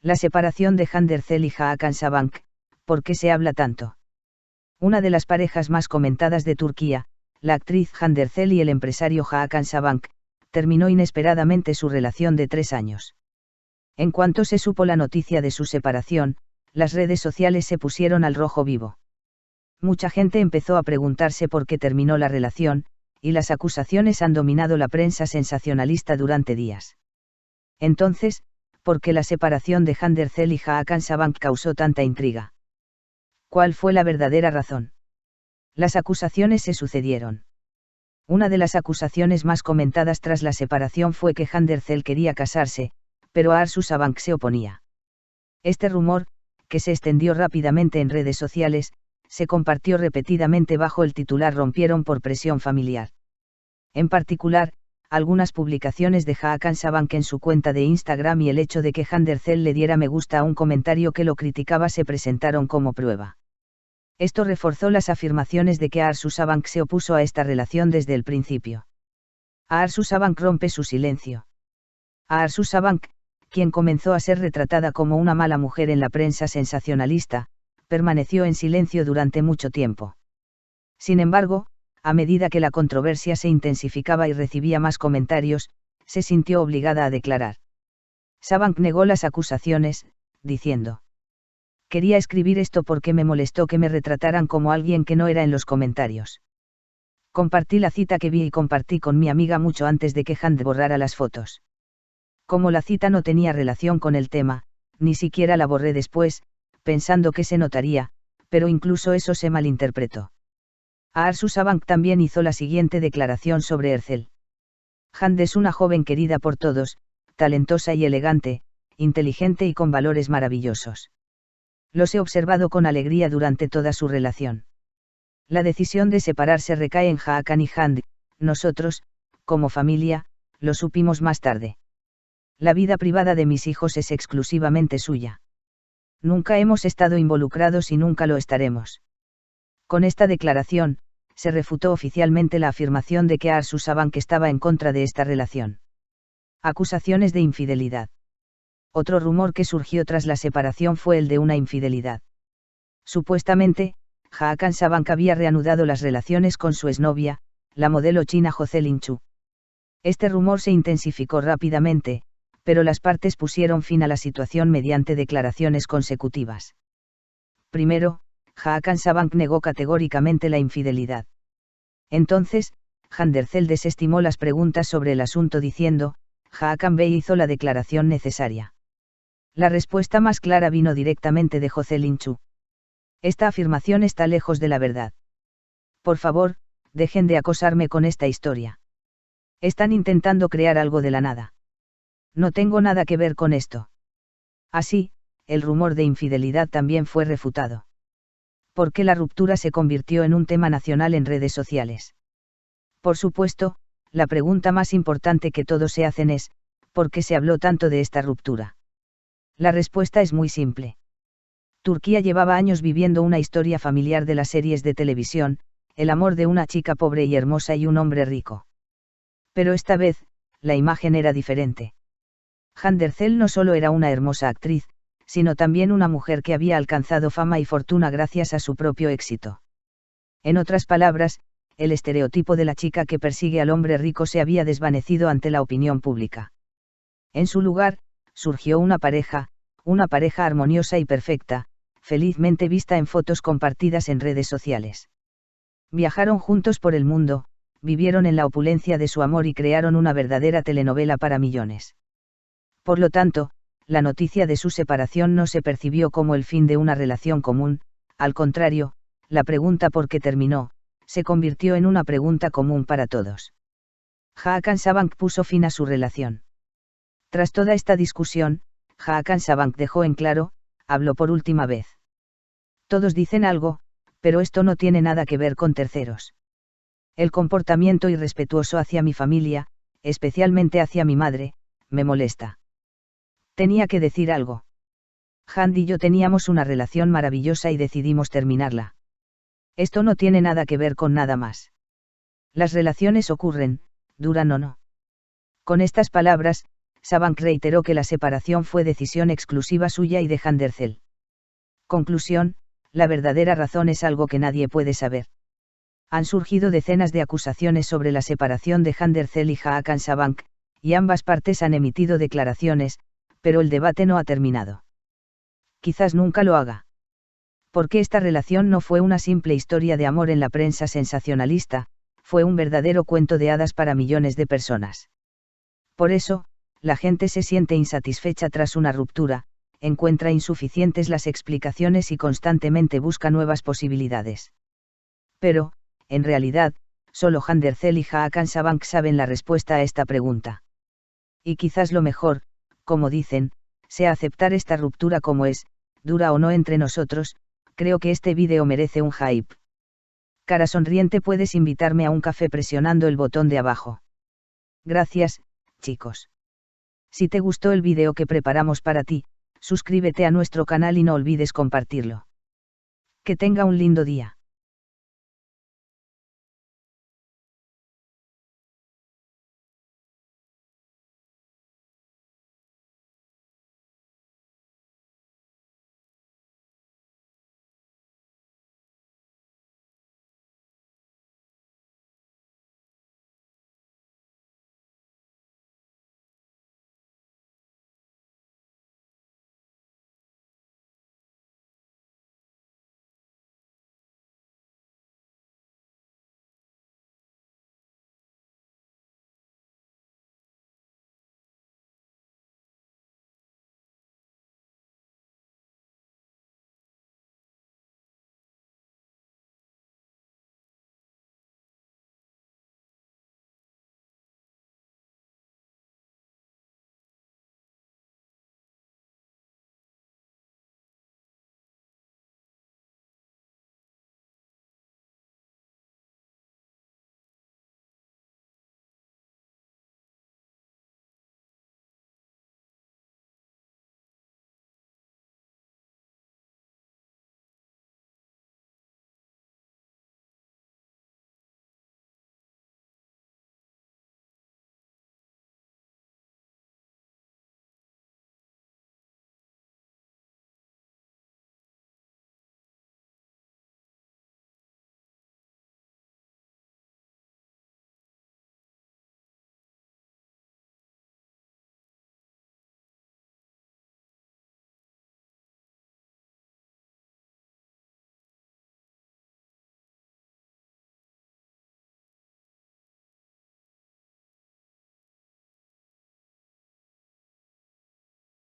La separación de Handercel y Hakan Sabank, ¿por qué se habla tanto? Una de las parejas más comentadas de Turquía, la actriz Handercel y el empresario Hakan Sabank, terminó inesperadamente su relación de 3 años. En cuanto se supo la noticia de su separación, las redes sociales se pusieron al rojo vivo. Mucha gente empezó a preguntarse por qué terminó la relación, y las acusaciones han dominado la prensa sensacionalista durante días. Entonces, ¿por qué la separación de Handercel y Hakan Sabank causó tanta intriga? ¿Cuál fue la verdadera razón? Las acusaciones se sucedieron. Una de las acusaciones más comentadas tras la separación fue que Handercel quería casarse, pero Arzu Sabank se oponía. Este rumor, que se extendió rápidamente en redes sociales, se compartió repetidamente bajo el titular "Rompieron por presión familiar". En particular, algunas publicaciones de Hakan Sabank en su cuenta de Instagram y el hecho de que Handercel le diera me gusta a un comentario que lo criticaba se presentaron como prueba. Esto reforzó las afirmaciones de que Arzu Sabank se opuso a esta relación desde el principio. Arzu Sabank rompe su silencio. Arzu Sabank, quien comenzó a ser retratada como una mala mujer en la prensa sensacionalista, permaneció en silencio durante mucho tiempo. Sin embargo, a medida que la controversia se intensificaba y recibía más comentarios, se sintió obligada a declarar. Sabank negó las acusaciones, diciendo: "Quería escribir esto porque me molestó que me retrataran como alguien que no era en los comentarios. Compartí la cita que vi y compartí con mi amiga mucho antes de que Hand borrara las fotos. Como la cita no tenía relación con el tema, ni siquiera la borré después, pensando que se notaría, pero incluso eso se malinterpretó". Arzu Sabank también hizo la siguiente declaración sobre Ercel. "Hand es una joven querida por todos, talentosa y elegante, inteligente y con valores maravillosos. Los he observado con alegría durante toda su relación. La decisión de separarse recae en Hakan y Hand, nosotros, como familia, lo supimos más tarde. La vida privada de mis hijos es exclusivamente suya. Nunca hemos estado involucrados y nunca lo estaremos". Con esta declaración, se refutó oficialmente la afirmación de que Arzu Sabank estaba en contra de esta relación. Acusaciones de infidelidad. Otro rumor que surgió tras la separación fue el de una infidelidad. Supuestamente, Hakan Sabank había reanudado las relaciones con su exnovia, la modelo china Jocelyn Chu. Este rumor se intensificó rápidamente, pero las partes pusieron fin a la situación mediante declaraciones consecutivas. Primero, Hakan Sabank negó categóricamente la infidelidad. Entonces, Handercel desestimó las preguntas sobre el asunto diciendo: "Hakan Bey hizo la declaración necesaria". La respuesta más clara vino directamente de Jocelyn Chu. Esta afirmación está lejos de la verdad. Por favor, dejen de acosarme con esta historia. Están intentando crear algo de la nada. No tengo nada que ver con esto. Así, el rumor de infidelidad también fue refutado. ¿Por qué la ruptura se convirtió en un tema nacional en redes sociales? Por supuesto, la pregunta más importante que todos se hacen es: ¿por qué se habló tanto de esta ruptura? La respuesta es muy simple. Turquía llevaba años viviendo una historia familiar de las series de televisión, el amor de una chica pobre y hermosa y un hombre rico. Pero esta vez, la imagen era diferente. Handercel no solo era una hermosa actriz, sino también una mujer que había alcanzado fama y fortuna gracias a su propio éxito. En otras palabras, el estereotipo de la chica que persigue al hombre rico se había desvanecido ante la opinión pública. En su lugar, surgió una pareja armoniosa y perfecta, felizmente vista en fotos compartidas en redes sociales. Viajaron juntos por el mundo, vivieron en la opulencia de su amor y crearon una verdadera telenovela para millones. Por lo tanto, la noticia de su separación no se percibió como el fin de una relación común, al contrario, la pregunta por qué terminó, se convirtió en una pregunta común para todos. Hakan Sabank puso fin a su relación. Tras toda esta discusión, Hakan Sabank dejó en claro: habló por última vez. Todos dicen algo, pero esto no tiene nada que ver con terceros. El comportamiento irrespetuoso hacia mi familia, especialmente hacia mi madre, me molesta. Tenía que decir algo. Hand y yo teníamos una relación maravillosa y decidimos terminarla. Esto no tiene nada que ver con nada más. Las relaciones ocurren, duran o no. Con estas palabras, Sabank reiteró que la separación fue decisión exclusiva suya y de Handercel. Conclusión: la verdadera razón es algo que nadie puede saber. Han surgido decenas de acusaciones sobre la separación de Handercel y Hakan Sabank, y ambas partes han emitido declaraciones, pero el debate no ha terminado. Quizás nunca lo haga. Porque esta relación no fue una simple historia de amor en la prensa sensacionalista, fue un verdadero cuento de hadas para millones de personas. Por eso, la gente se siente insatisfecha tras una ruptura, encuentra insuficientes las explicaciones y constantemente busca nuevas posibilidades. Pero, en realidad, solo Handercel y Hakan Sabank saben la respuesta a esta pregunta. Y quizás lo mejor, como dicen, sea aceptar esta ruptura como es, dura o no entre nosotros. Creo que este vídeo merece un hype. Cara sonriente, puedes invitarme a un café presionando el botón de abajo. Gracias, chicos. Si te gustó el vídeo que preparamos para ti, suscríbete a nuestro canal y no olvides compartirlo. Que tenga un lindo día.